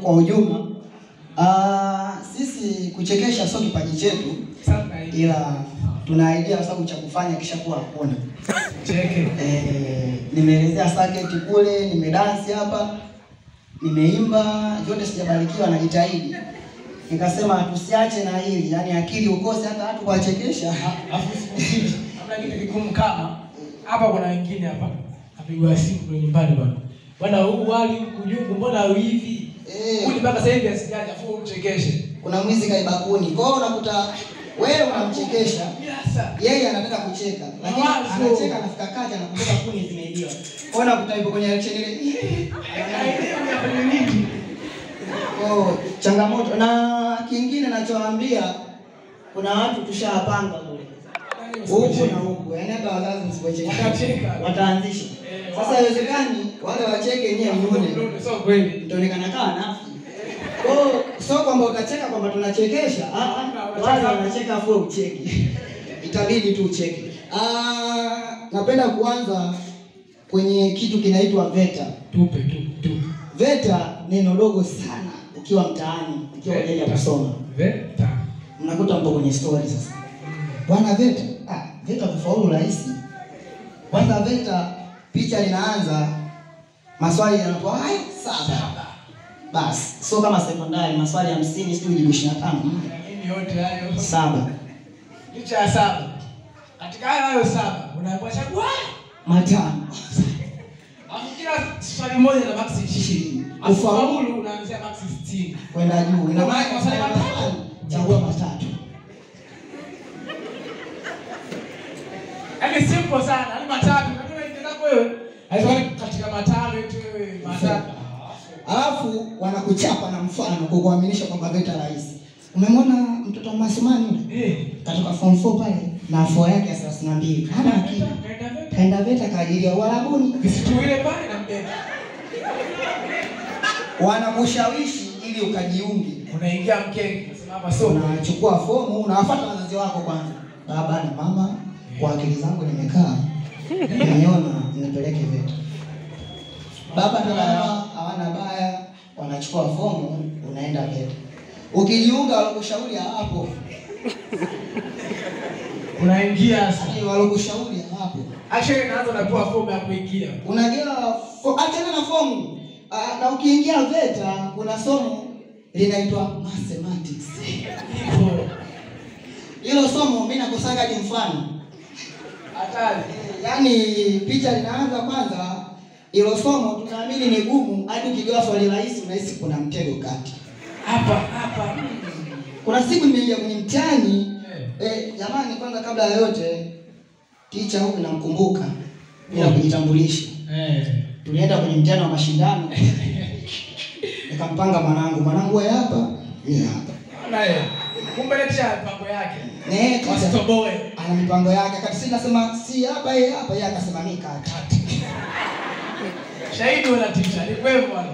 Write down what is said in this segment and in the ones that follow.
Kwa ujumla, sisi kuchekesha sio kipaji chetu, ila tuna idea sababu cha kufanya kisha kuwa hakuna. Cheke. Nimeelezea saketi kule, nimedance hapa, nimeimba, yote sijabarikiwa na jitahidi. Nikasema tusiache na hili, yani akili ukose hata watu kuwachekesha. Hamna kitu kigumu kama hapa kuna wengine hapa. Apigwa simu kwenye nyumbani bwana. Bwana huu wali kujungu mbona hivi? Kuli mpaka sasa hivi asijaje afu umchekeshe. Kuna mwizi kaiba kuni. Kwa hiyo unakuta wewe unamchekesha. Yeye anataka kucheka. Lakini anacheka anafika kaja na kutoka kuni zimeibiwa. Kwa hiyo unakuta yupo kwenye channel ile. Oh, changamoto. Na kingine ninachowaambia kuna watu tushapanga kule. Huko na huko. Yaani hata wazazi msipocheka. Wataanzisha. Sasa haiwezekani wale wacheke yenyewe muone. Sio kweli. Itaonekana kama nafi. Oh, sio kwamba utacheka kwamba tunachekesha. Wale wanacheka afu ucheki. Itabidi tu ucheke. Napenda kuanza kwenye kitu kinaitwa VETA. Tupe. VETA neno dogo sana ukiwa mtaani, ukiwa unaenda kusoma. VETA. Mnakuta mpo kwenye story sasa. Bwana VETA, VETA kufaulu rahisi. Kwanza VETA picha linaanza maswali yanapoa 7. Basi, sio kama sekondari maswali 50 sijui jibu 25. Mimi yote hayo 7. Picha ya 7. Katika hayo 7 unaambiwa chagua matano. Alafu kila swali moja na max 20. Ufaulu unaanzia max 60. Kwenda juu. Ina maana maswali matano chagua matatu. Yaani simple sana, yaani matatu. Unajua ingezako wewe. Haifai katika matano eti wewe matatu. Alafu wanakuchapa na mfano kwa kuaminisha kwamba VETA rahisi. Umemwona mtoto wa Masumani yule? Katoka form 4 pale na 4 yake ya 32. Hana akili. Kaenda VETA kaajiriwa Uarabuni. Kisituile pale na mbele. Wanakushawishi ili ukajiunge. Unaingia mkenge. Unasema hapa sio. Unachukua fomu, unawafuata wazazi wako kwanza. Baba na mama, kwa akili zangu nimekaa. Nimeona nipeleke VETA. Baba na mama hawana baya, wanachukua fomu, unaenda VETA. Ukijiunga walokushauri hapo. Unaingia sasa. Walokushauri hapo. Actually naanza unapewa fomu ya kuingia. Unagewa achana na fomu. Na ukiingia VETA kuna somo linaitwa mathematics. Hilo somo mimi nakusaga hadi mfano. Hatari. Yaani picha linaanza kwanza, hilo somo tunaamini ni gumu hadi ukigawa swali rahisi unahisi kuna mtego kati. Hapa. Kuna siku nimeingia kwenye mtihani, jamani kwanza kabla ya yote teacher huyu namkumbuka bila kujitambulisha. Tulienda kwenye mtihani wa mashindano. Nikampanga mwanangu wewe hapa, mimi hapa. Naye. Kumbe lecture mpango yake. Wasitoboe. Ana mipango yake. Akati nasema si hapa yeye hapa, yeye akasema mimi kati. Shahidi wala teacher, ni kweli bwana.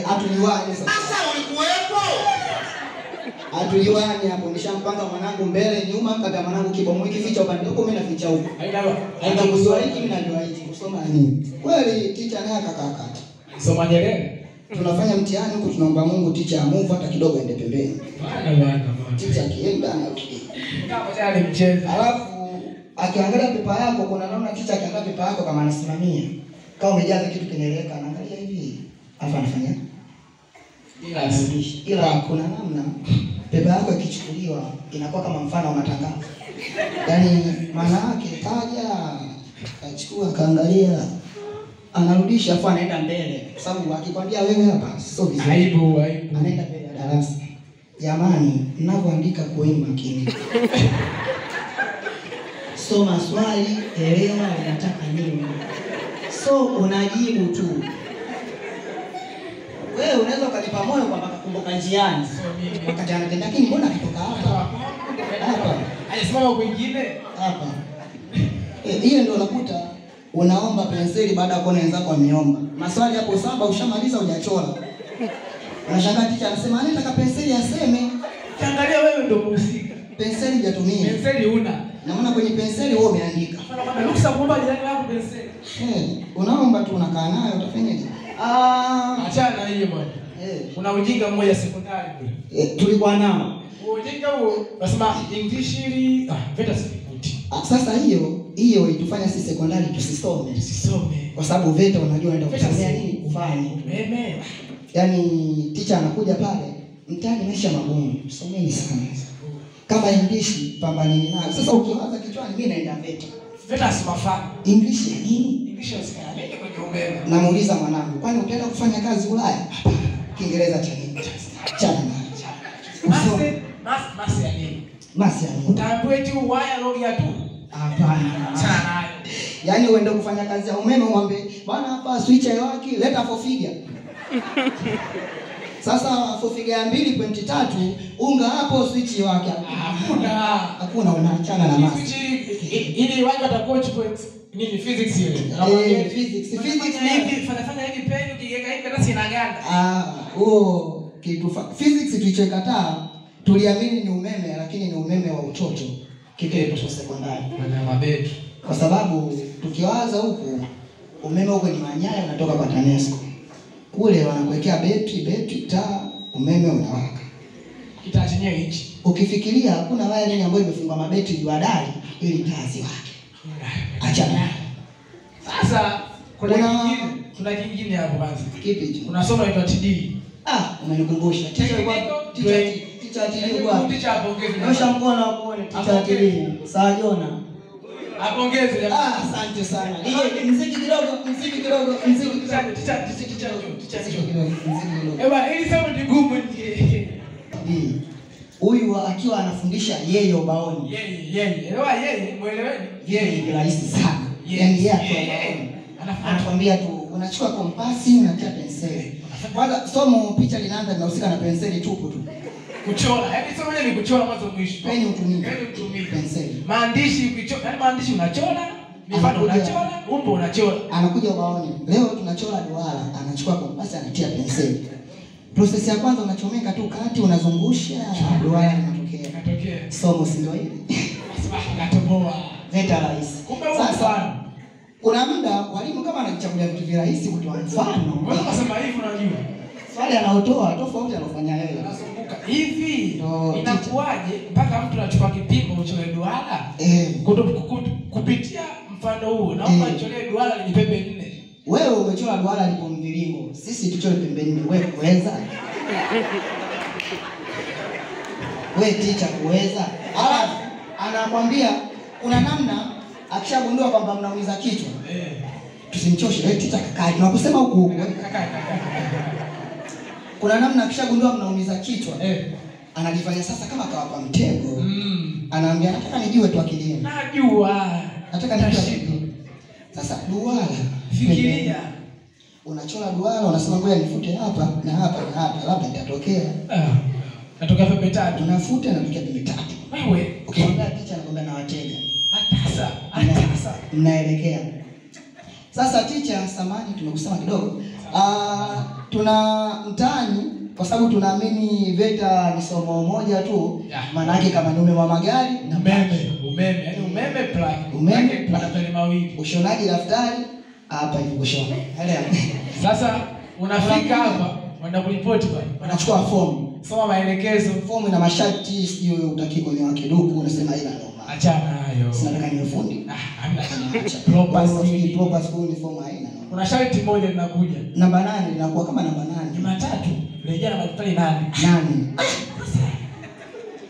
Hatuliwani sasa. Sasa ulikuwepo? Hatuliwani hapo, nishampanga mwanangu mbele nyuma, kaka mwanangu kibomo hiki ficha upande huko, mimi naficha huko. Haina kujua hiki mimi najua hiki. Kusoma nini? Kweli teacher naye akakakata. Soma Nyerere. Tunafanya mtihani huko, tunaomba Mungu teacher amove hata kidogo ende pembeni. Bwana. Teacher akienda na kama tayari mchezo. Alafu akiangalia pepa yako, kuna namna teacher akiangalia pepa yako kama anasimamia. Kama umejaza kitu kinaeleweka, anaangalia hivi. Alafu anafanya ila kuna namna pepa yako ikichukuliwa inakuwa kama mfano wa matangazo. Yaani maana yake kaja achukua kaangalia anarudisha afu anaenda mbele. Kwa sababu akikwambia wewe hapa sio vizuri. Aibu. Anaenda mbele ya darasa. Jamani, ninavyoandika kuweni makini. Soma swali, elewa unataka nini. So unajibu tu. Wewe unaweza ukanipa moyo kwamba kukumbuka njiani. Wakati anatenda lakini mbona akitoka hapa? Hapa. Alisimama kwingine Hapa. Hiyo ndio unakuta unaomba penseli baada ya kuona wenzako wameomba. Maswali hapo 7 ushamaliza hujachora. Unashangaa teacher anasema anataka penseli aseme. Kiangalia wewe ndio mhusika. Penseli hujatumia. Penseli huna. Na maana kwenye penseli wewe umeandika. Ruksa kuomba jirani wako penseli. Unaomba tu unakaa nayo utafanyaje? Achana hiyo bwana. Kuna ujinga mmoja sekondari kule. Tulikuwa nao. Ujinga huo nasema English hili VETA sikuti. Sasa hiyo itufanya sisi sekondari tusisome. Kwa sababu VETA unajua unaenda kusomea nini? Kufanya. Yaani teacher anakuja pale, mtani maisha magumu. Someni sana. Kama English pambaneni nayo. Sasa ukiwaza kichwani mimi naenda VETA. VETA si mafaa. English ya nini? English usikaya nini kwenye umeme. Namuuliza mwanangu, kwani utaenda kufanya kazi Ulaya? Hapana. Kiingereza cha nini? Chana. Masi ya nini? Masi ya nini? Utaambiwa eti waya logia tu. Hapana. Chana nayo. Yaani uende kufanya kazi ya umeme umwambie, "Bwana hapa switch haiwaki, leta for figure." Sasa for figure ya 2.3 unga hapo switch wake. Hakuna unaachana na masi. Ili watu watakoach nini physics ile. Physics hivi fanya hivi pen ukiweka hivi hata sina ganda. Kitu physics tulichokataa tuliamini ni umeme, lakini ni umeme wa utoto kiketu sekondari. Maana mabetu. Kwa sababu tukiwaza huku umeme huko ni manyaya unatoka kwa TANESCO. Kule wanakuwekea betri taa, umeme unawaka. Kitaa chenyewe hichi. Ukifikiria hakuna wiring ambayo imefungwa mabetri juu ya dari ili taa ziwake. Achana. Sasa kuna kingine hapo kwanza. Kipi hicho? Kuna somo la TD. Umenikumbusha. Teacher kwa teacher apongeze. Nyosha mkono uone teacher TD. Sawa Jona. Apongeze jamani. Asante sana. Mziki kidogo. Teacher. Eba ili somo ni gumu huyu akiwa anafundisha yeye ubaoni. Yeye. Mueleweni? Yeye ni rahisi sana. Yaani yeye akiwa anakuambia tu unachukua kompasi unatia penseli. Kwanza somo picha linaanza linahusika na penseli tupu tu. Kuchora. Yaani somo ni kuchora mwanzo mwisho. Peni utumie penseli. Maandishi ukichora, yaani maandishi unachora, mifano unachora, umbo unachora. Anakuja ubaoni. Leo tunachora duara, anachukua kompasi anatia penseli. Process ya kwanza unachomeka tu kati unazungusha duara linatokea. Somo si ndio hili? Natoboa. VETA rahisi. Sasa kuna muda walimu kama anajichagulia vitu virahisi kutoa mfano. Wewe unasema hivi unajua. Swali anaotoa tofauti anafanya yeye. Anazunguka. Hivi inakuaje mpaka mtu anachukua kipimo uchore duara? Kupitia mfano huo naomba nichore duara lenye pembe 4. Wewe umechora duara lipo mviringo. Sisi tuchore pembe 4. Wewe kuweza? Wewe teacher kuweza? Alafu anakuambia kuna namna akishagundua kwamba mnaumiza kichwa. Tusimchoshe wewe teacher kakaa. Tunakusema huko. Kuna namna akishagundua mnaumiza kichwa. Analifanya sasa kama kawapa mtego. Anaambia nataka nijue tu akilini. Najua. Nataka nijue. Sasa duara. Fikiria. Unachora duara unasema ngoja nifute hapa na hapa na hapa labda itatokea. Natokea pembe 3. Unafuta na natokea pembe 3. Wewe ukiangalia picha anakwambia na wateja. Atasa. Mnaelekea. Sasa teacher samani tumekusema kidogo. Tuna mtaani kwa sababu tunaamini VETA ni somo moja tu. Maana yake kama ni umeme wa magari na umeme, yani umeme plug. Umeme panapele mawili. Ushonaji daftari hapa hivi kushona. Elewa. Sasa unafika hapa, wanaenda kuripoti pale. Wanachukua fomu. Soma maelekezo, fomu ina masharti, sio utaki kwenye wakiduku unasema ila noma. Achana hayo. Sasa nataka niwe fundi. Hamna. Proper school form haina. Kuna sharti moja linakuja. Namba 8 linakuwa kama namba 8. Jumatatu rejea na madaftari 8.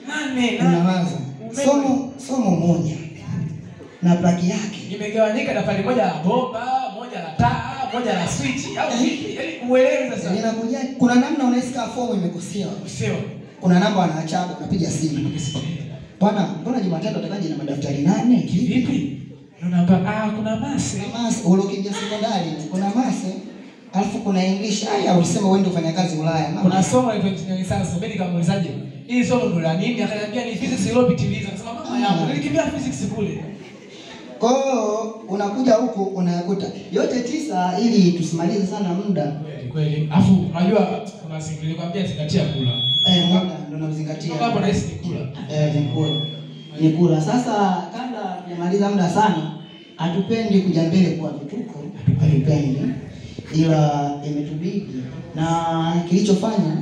8. Unawaza. Somo moja. Na plaki yake. Nimegawanyika daftari moja la bomba, moja la taa, moja la switch au vipi? Yaani uelewe sasa. Ninakuja kuna namna unaisikia fomu imekosewa. Kuna namba anaachaga unapiga simu. Bwana, mbona Jumatatu atakaje na madaftari 8? Kivipi? Unaambia kuna mase. Ulokimbia sekondari, kuna mase. Alafu kuna English. Ulisema wewe ndio ufanya kazi Ulaya. Kuna somo la engineering science, mimi nikamuulizaje? Hii somo ndo la nini? Akaniambia ni physics iliyopitiliza. Akasema mama yangu, nilikimbia physics kule. Kwa hiyo unakuja huku unayakuta yote 9 ili tusimalize sana muda. Kweli. Alafu unajua kuna siku nilikwambia zingatia kula. Muda ndo nazingatia. Hapo nahisi ni kula. Ni kula. Sasa kabla tujamaliza muda sana, hatupendi kuja mbele kwa vituko, hatupendi. ila imetubidi, na kilichofanya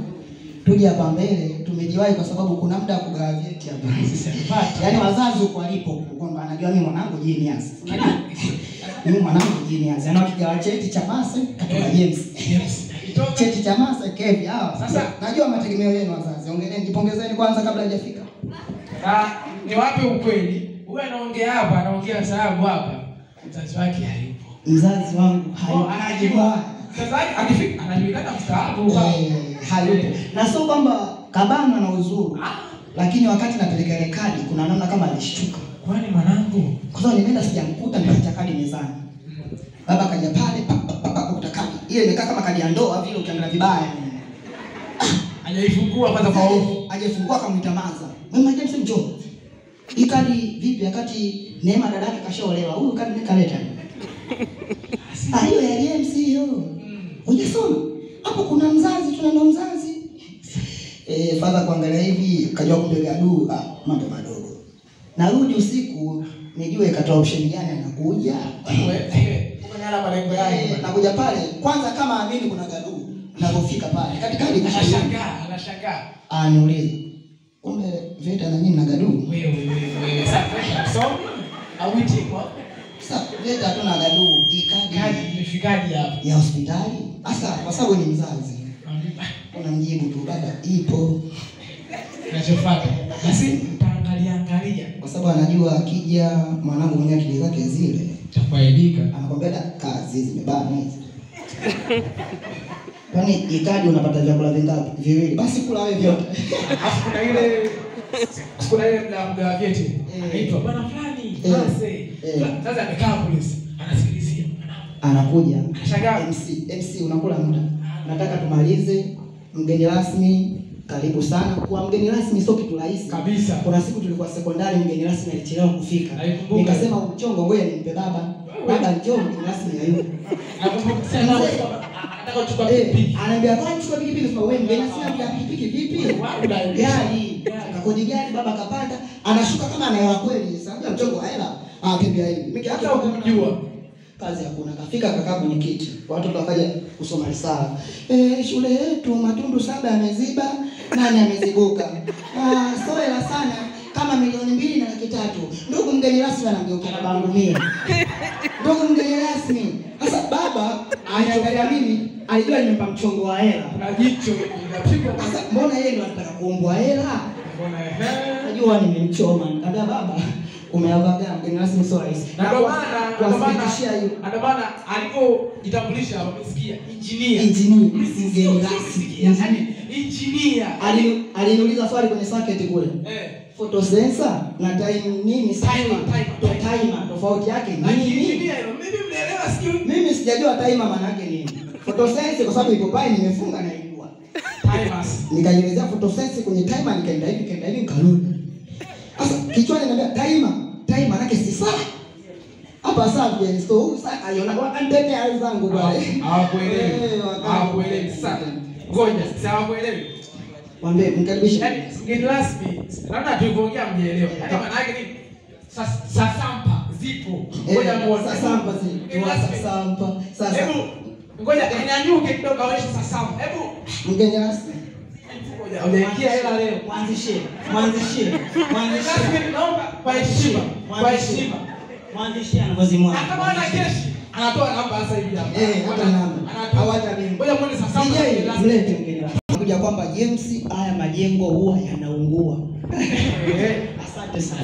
tuje hapa mbele tumejiwahi kwa sababu kuna muda wa kugawa vyeti hapa. Yaani wazazi huko walipo kwamba anajua mimi mwanangu genius. Mimi mwanangu genius. Yaani wakigawa cheti cha Mase katoka James. Cheti cha Mase Kevi hawa. Sasa najua mategemeo yenu wazazi. Ongeleni, jipongezeni kwanza kabla hajafika. Ni wapi ukweli? Huyu anaongea hapa, anaongea sababu hapa. Mzazi wake hayupo. Mzazi wangu hayupo. Anajua. Sasa akifika anajulikana mstaafu hayupo. Na sio kwamba kabana na uzuru. Lakini wakati napeleka ile kadi kuna namna kama alishtuka. Kwani mwanangu? Kwa sababu nimeenda sijamkuta nikacha kadi mezani. Baba kaja pale kukuta kadi. Ile imekaa kama kadi ya ndoa vile ukiangalia vibaya. Hajaifungua kwanza kwa hofu. Hajafungua akamwita Maza. Mama James njoo. Hii kadi vipi wakati Neema dada yake kashaolewa? Huyu kadi nikaleta. Hiyo ya James hiyo. Unasoma? Hapo kuna mzazi, tuna ndo mzazi. Father kuangalia hivi kajua kumbe gadu mambo madogo. Narudi usiku nijue katoa option gani anakuja. Ukanyala malengo yake. Nakuja pale kwanza kama amini kuna gadu. Napofika pale katikati anashangaa. Niulize. Kumbe VETA na mimi na gadu. Wewe. Sasa awiti kwa. Sasa VETA tuna gadu. Kadi imefikaje hapa? Ya hospitali. Sasa kwa sababu ni mzazi. Unamjibu tu baba ipo. Kinachofuata. Basi angalia. Kwa sababu anajua akija mwanangu mwenye akili zake zile tafaidika. Anakwambia kazi zimebana hizi. Kwani ikadi unapata vyakula vingapi? Viwili. Basi kula wewe vyote. Alafu kuna ile mda mgawa vyeti. Anaitwa bwana fulani. Sasa amekaa polisi. Anasikilizia. Anakuja. Anashangaa MC unakula muda. Nataka tumalize mgeni rasmi. Karibu sana. Kwa mgeni rasmi sio kitu rahisi kabisa. Kuna siku tulikuwa sekondari mgeni rasmi alichelewa kufika. Nikasema mchongo ngoja nimpe baba. Baba njoo mgeni rasmi hayupo. Nakumbuka sana anataka kuchukua pikipiki. Anaambia kwa chukua pikipiki sema wewe mgeni rasmi anaambia pikipiki vipi? Gari. Akakodi gari baba kapanda. Anashuka kama anaelewa kweli. Sasa mchongo hela. Akimbia hivi. Mimi hata kumjua. Kazi hakuna. Kafika akakaa kwenye kiti. Watoto wakaja kusoma risala. Shule yetu matundu 7 yameziba, 8 yamezibuka. Soela sana kama 2,200,000. Ndugu mgeni rasmi anageuka na bangu mimi. Ndugu mgeni rasmi. Sasa baba anaangalia mimi, alijua nimempa mchongo wa hela. Na jicho linapigwa. Sasa mbona yeye ndo anataka kuombwa hela? Mbona najua nimemchoma. Nikamwambia baba umeavaga mgeni rasmi sio rahisi. Na ndio maana alipojitambulisha wamesikia engineer mgeni rasmi. Yaani engineer aliniuliza swali kwenye circuit kule. Photo sensor na time nini timer tofauti yake nini? Engineer mimi mnaelewa sijui. Mimi sijajua timer maana yake nini. Photo sensor kwa sababu ipo pale nimefunga na ilikuwa. Timers. Nikajielezea photo sensor kwenye timer nikaenda hivi nikarudi. Sasa kichwani niambia time manake si saa. Hapa saa vile so saa aiona kwa antetea zangu bwana. Hawakuelewi sana. Ngoja, hawakuelewi. Mwambie mkaribishe. Yaani mgeni rasmi, labda tulivyoongea mnielewe. Yaani maana yake nini? Sasampa zipo. Ngoja muone. Sasampa zipo. Sasampa. Sasa. Hebu ngoja nyanyuke kidogo aonyeshe sasampa. Hebu mgeni rasmi. Unaingia hela leo. Mwanzishie. Naomba kwa heshima. Mwanzishie anakozi mwana. Kama ana keshi, anatoa namba sasa hivi hapa. Hata namba. Hawata nini. Ngoja muone sasa sasa. Mlete mgeni rasmi. Kuja kwamba James haya majengo huwa yanaungua. Asante sana.